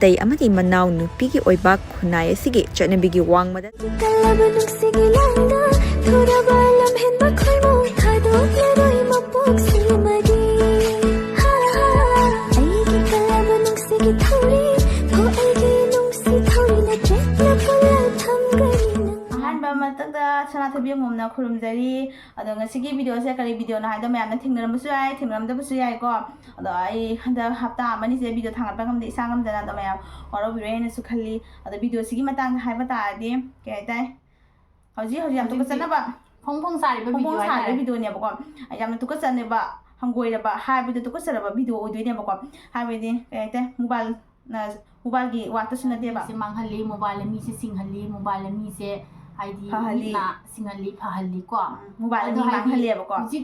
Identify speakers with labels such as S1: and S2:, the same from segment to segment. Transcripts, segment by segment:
S1: Matei amadi manou nupi ki oiba khunai asigi chatnabigi wangmada
S2: Sanathabi ngomna khurumjari ado ngasigi video se kari video na haida mayamna thingnarambasu yai thingnaramdabasu yai ko ado ai handa hapta amani se video thangatpa ngamde isangam jana ado mayam oro virena su khalli ado video sigi matang haiba taadi ke tai hoji am to kasana ba
S3: phong sari ba
S2: video ne ba ko ayam to kasane ba hangoi ba haiba to kasara ba video odoi ne ba ko haibedi ke tai mobile gi wata sunate ba
S3: se manghalli mobile mi se singhalli mobile mi se Haidi na singali pahali ko
S2: mobile ni manghalli ba ko
S3: ji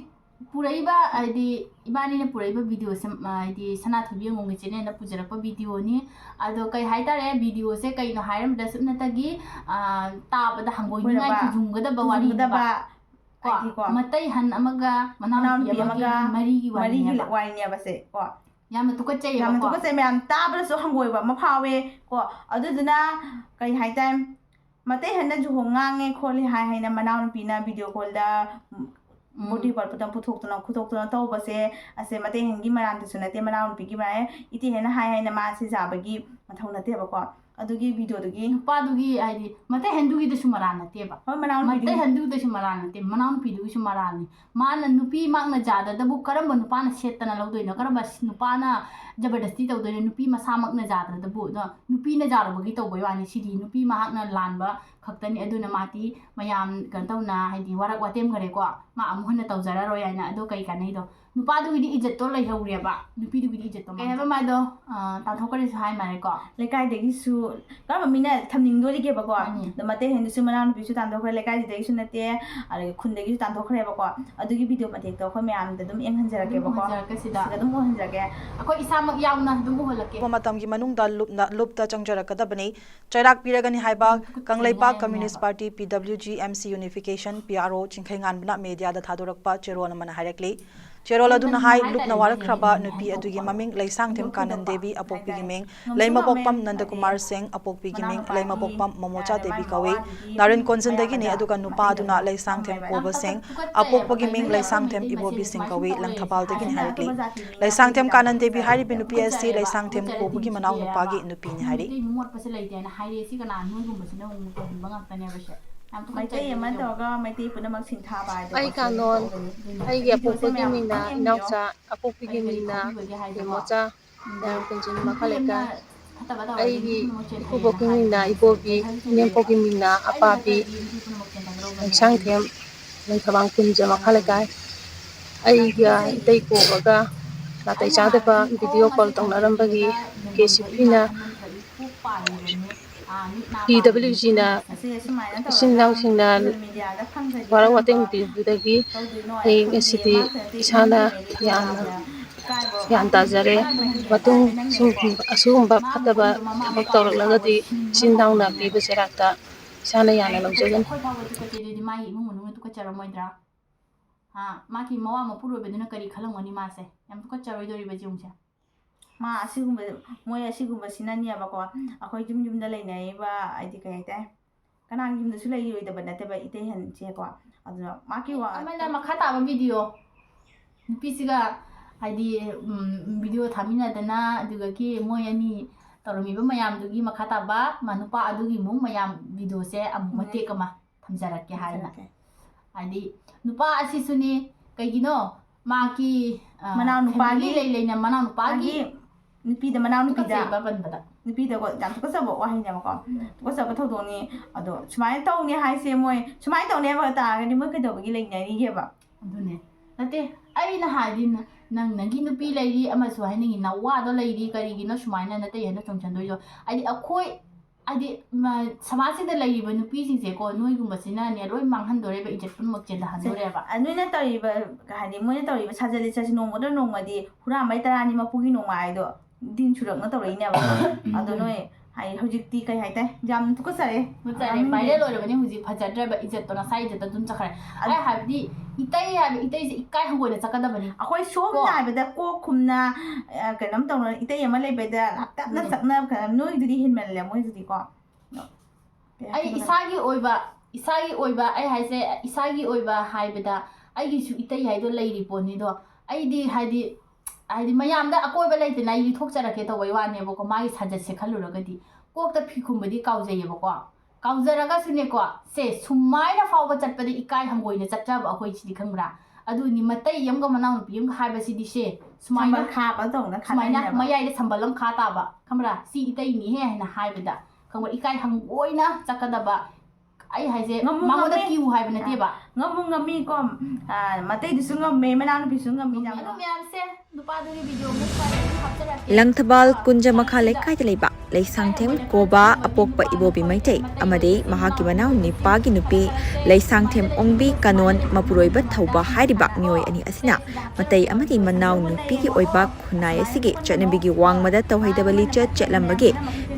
S3: puraiba haidi ibani ne puraiba video se haidi sanathabi ngongi chene na pujarakpa video ni ado kai haitare video se kai no hairam da sunatagi ta bada hangoi ni ngai kujunga da bawari da ba ko matai han amaga manau pi amaga mari gi wari
S2: ne ba se ko
S3: yamna tukachai
S2: ma'am ta bra so hangoi ba mapawe ko aduduna kai haitam Matei handa juho ngange kholi hai na manau pina video call da modi par putam khutok to base ase matei hengi maran tu sunate manau pi gi mai iti hena hai na ma se jabagi mathau nate ba ko adugi video dugi
S3: pa dugi aidi matei hendugi de sumarana te ba
S2: manau
S3: matei hendu de sumarana te manau pi dugi sumarani mana nupi magna jada da bu karamba nupa na setana lawdoina karamba nupa na jabardasti tawdoina nupi masamak na jada da bu no nupi na jara bagi tawbai wani sidi nupi mahak na lanba khaktani aduna mati mayam gantawna haidi warak watem gare ko ma amuhna tawjara ro yana ado kai kanai do nupa dugi di ijat to lai hawre ba nupi dugi di ijat to ma ma do tanthokhare su hai mare ko
S2: lekai degi su karamba mina thamning do lige ba ko da matei hendu su manau pi su tanthokhare lekai degi su nate are khundagi su tanthokhare ba ko adugi video matek to ko mayam da dum enghanjarake ba ko
S3: sida
S2: dum enghanjarake
S3: akoi isamak yauna dum holake
S1: matam gi manung da lupta changjarakadabani chairak piragani haiba kanglaipa communist party pwg mc unification pro chingkhaingan bna media da thadorakpa cherol amana harekli cherol aduna hai lupna warakhraba nupi adugi maming leisang them kanan devi apokpi gi ming leima pokpam nandakumar singh apokpi gi ming leima pokpam momocha devi kawe naren konjandagi ne aduga nupa aduna leisang them koba singh apokpa gi ming leisang them ibobi singh kawe langthapal dagi ne harekli leisang them kanan devi hari bi nupi asi leisang them kobu gi manau nupa gi nupi ne hari
S3: mot pase leide na haire si kana nu gum basina ung ko banga tane ba she
S2: Matei man to ga matei punamak singtha ba
S4: ai kanon ai ge apokpi mingna inaucha apokpi mingna mocha dang kunjin makhaleka ai gi upokpi mingna ibobi nyempokpi mingna apapi sangthem lengthabang kunja makhaleka ai ga dei ko ga natai chade pa video call tong narambagi KCP na PWG na sinau singna wara wateng bidagi ai SCD isana yan tajare watung asumba phataba thak tawraklagadi sinau na piba serata isana yana lawjagan
S3: mai mu munu tu ka charamoidra maki mawa mapuro beduna kari khalangoni mase yam tu ka charoi dori ba jungcha
S2: ma asigumba moy asigumba sinani ba ko akhoi jum da leinai ba aidi kai tai kanang jum da su lei yoi da banate ba ite han che ko aduna maki wa
S3: amana makhata ba video nupisiga haidi video thamina dana aduga ki moy ani toromi ba mayam dugi makhata ba manupa adugi mung mayam video se amate kama thamjarak ke haina haidi nupa asi suni kaigino maki
S2: manau nupa gi
S3: leina manau nupa gi
S2: nupi da manau nupi da
S3: ba ban bada
S2: nupi da ko jam ko sabo wa hinya ko ko sabo thodo ni ado chumai taw ni hai se moi chumai taw ne ba ta ga ni mo ke do gi leina ni ge ba
S3: adune nate ai na haidin nang nangi nupi leiri ama su hai ningi na wa do leiri kari gi no chumai na nate yana chongchan do yo ai akoi adi samasi da leiri ba nupi sing se ko noi gum basina ne roi manghan dore ba ijet pun mak chen da han dore ba
S2: anui na tari ba ga ni mo na tari ba sajali chasi no mo da no ma di hura mai tarani ma pugi no mai do din churak na tawrai ne ba ado noi ꯍꯥꯏ ꯍꯧꯖꯤꯛꯇꯤ ꯀꯩ ꯍꯥꯏꯇꯥꯏ ꯌꯥꯝ ꯊꯨꯀꯠꯆꯔꯦ
S3: ꯃꯨꯠꯆꯔꯦ viral ꯑꯣꯏꯔꯕꯅꯤ ꯍꯧꯖꯤꯛ ꯐꯖꯗ꯭ꯔꯕ ꯏꯖꯠꯇꯣ ꯅꯁꯥ ꯏꯖꯠꯇꯣ ꯑꯗꯨꯝ ꯆꯠꯈ꯭ꯔꯦ ꯑꯩ ꯍꯥꯏꯕꯗꯤ ꯏꯇꯩ ꯍꯥꯏꯕ ꯏꯇꯩꯁꯦ ꯏꯀꯥꯏ ꯍꯪꯒꯣꯏꯅ ꯆꯠꯀꯗꯕꯅꯤ
S2: ꯑꯩꯈꯣꯏ ꯁꯣꯝꯅ ꯍꯥꯏꯕꯗ ꯀꯣꯛ ꯈꯨꯝꯅ ꯀꯩꯅꯣꯝ ꯇꯧꯅ ꯏꯇꯩ ꯑꯃ ꯂꯩꯕꯗ ꯇꯞꯅ ꯆꯛꯅ ꯅꯣꯏꯗꯨꯗꯤ ꯍꯦꯟꯃꯜꯂꯦ ꯃꯣꯏꯗꯨꯗꯤꯀꯣ
S3: ꯑꯩ ꯏꯁꯥꯒꯤ ꯑꯣꯏꯕ ꯑꯩ ꯍꯥꯏꯁꯦ ꯏꯁꯥꯒꯤ ꯑꯣꯏꯕ ꯍꯥꯏꯕꯗ ꯑꯩꯒꯤꯁꯨ ꯏꯇꯩ ꯍꯥꯏꯗꯣ ꯂꯩꯔꯤ ꯄꯣꯠꯅꯤꯗꯣ ꯑꯩꯗꯤ ꯍꯥꯏꯗꯤ ꯃꯌꯥꯝꯗ ꯑꯀꯣꯏꯕ ꯂꯩꯇꯅ ꯑꯩ ꯊꯣꯛꯆꯔꯛꯀꯦ ꯇꯧꯕꯩ ꯋꯥꯅꯦꯕꯀꯣ ꯃꯥꯒꯤ ꯁꯥꯖꯠꯁꯦ ꯈꯜꯂꯨꯔꯒꯗꯤ ꯀꯣꯛꯇ ꯐꯤ ꯈꯨꯝꯕꯗꯤ ꯀꯥꯎꯖꯩꯌꯦꯕꯀꯣ ꯀꯥꯎꯖꯔꯒꯁꯨꯅꯦꯀꯣ ꯁꯦ ꯁꯨꯃꯥꯏꯅ ꯐꯥꯎꯕ ꯆꯠꯄꯗ ꯏꯀꯥꯏ ꯍꯪꯒꯣꯏꯅ ꯆꯠꯆꯕ ꯑꯩꯈꯣꯏꯁꯤꯗꯤ ꯈꯪꯕ꯭ꯔꯥ ꯑꯗꯨꯅꯤ ꯃꯇꯩ ꯑꯃꯒ ꯃꯅꯥꯎꯅꯨꯄꯤ ꯑꯃꯒ ꯍꯥꯏꯕꯁꯤꯗꯤ ꯁꯦ ꯁꯨꯃꯥꯏꯅ ꯃꯌꯥꯏꯗ ꯁꯝꯕꯜ ꯑꯃ ꯈꯥ ꯇꯥꯕ ꯈꯪꯕ꯭ꯔꯥ ꯁꯤ ꯏꯇꯩꯅꯤꯍꯦ ꯍꯥꯏꯅ ꯍꯥꯏꯕꯗ ꯈꯪꯕ꯭ꯔꯥ ꯏꯀꯥꯏ ꯍꯪꯒꯣꯏꯅ ꯆꯠꯀꯗꯕ ꯑꯩ ꯍꯥꯏꯁꯦ ꯃꯉꯣꯟꯗ ꯀꯤꯌꯨ ꯍꯥꯏꯕ ꯅꯠꯇꯦꯕ
S2: ꯉꯝꯃꯤꯀꯣ ꯃꯇꯩꯗꯨꯁꯨ ꯉꯝꯃꯦ ꯃꯅꯥꯎꯅꯨꯄꯤꯁꯨ ꯉꯝꯃꯤ
S3: ꯑꯗꯨ ꯃꯌꯥꯝꯁꯦ ꯅꯨꯄꯥꯗꯨꯒꯤ ꯚꯤꯗꯤꯑꯣ ꯑꯃꯨꯛ ꯍꯥꯞꯆꯔꯛꯀꯦ
S5: ꯂꯪꯊꯕꯥꯜ ꯀꯨꯟꯖ ꯃꯈꯥ ꯂꯩꯀꯥꯏꯗ ꯂꯩꯕ ꯂꯩꯁꯥꯡꯊꯦꯝ ꯀꯣꯕꯥ ꯑꯄꯣꯛꯄ ꯏꯕꯣꯕꯤ ꯃꯩꯇꯩ ꯑꯃꯗꯤ ꯃꯍꯥꯛꯀꯤ ꯃꯅꯥꯎ ꯅꯤꯄꯥꯒꯤ ꯅꯨꯄꯤ ꯂꯩꯁꯥꯡꯊꯦꯝ ꯑꯣꯡꯕꯤ ꯀꯥꯅꯣꯟ ꯃꯄꯨꯔꯣꯏꯕ ꯊꯧꯕ ꯍꯥꯏꯔꯤꯕ ꯃꯤꯑꯣꯏ ꯑꯅꯤ ꯑꯁꯤꯅ ꯃꯇꯩ ꯑꯃꯗꯤ ꯃꯅꯥꯎ ꯅꯨꯄꯤꯒꯤ ꯑꯣꯏꯕ ꯈꯨꯟꯅꯥꯏ ꯑꯁꯤꯒꯤ ꯆꯠꯅꯕꯤꯒꯤ ꯋꯥꯡꯃꯗ ꯇꯧꯍꯩꯗꯕ ꯂꯤꯆꯠ ꯆꯠꯂꯝꯕꯒꯤ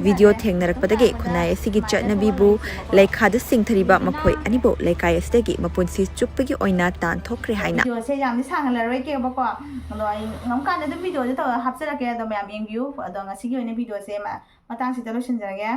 S5: ꯚꯤꯗꯤꯑꯣ ꯊꯦꯡꯅꯔꯛꯄꯗꯒꯤ ꯈꯨꯟꯅꯥꯏ ꯑꯁꯤꯒꯤ ꯆꯠꯅꯕꯤꯕꯨ ꯂꯩꯈꯥꯗ ꯆꯤꯡꯊꯔꯤꯕ ꯃꯈꯣꯏ ꯑꯅꯤꯕꯨ ꯂꯩꯀꯥꯏ ꯑꯁꯤꯗꯒꯤ ꯃꯄꯨꯟꯁꯤ ꯆꯨꯞꯄꯒꯤ ꯑꯣꯏꯅ ꯇꯥꯟꯊꯣꯛꯈ꯭ꯔꯦ ꯍꯥꯏꯅ
S2: ꯚꯤꯗꯤꯑꯣꯁꯦ ꯌꯥꯝꯗꯤ ꯁꯥꯡꯍꯜꯂꯔꯣꯏꯒꯦꯕꯀꯣ ꯑꯗꯣ ꯑꯩ ꯉꯝꯀꯥꯟꯗ ꯑꯗꯨꯝ ꯚꯤꯗꯤꯑꯣꯁꯦ ꯇꯧꯔꯒ ꯍꯥꯞꯆꯔꯛꯀꯦ ꯑꯗꯣ ꯃꯌꯥꯝ ꯌꯦꯡꯕꯤꯌꯨ ꯑꯗꯣ ꯉꯁꯤꯒꯤ ꯑꯣꯏꯅ ꯚꯤꯗꯤꯑꯣꯁꯦ ꯃꯇꯥꯡꯁꯤꯗ ꯂꯣꯏꯁꯤꯟꯖꯔꯒꯦ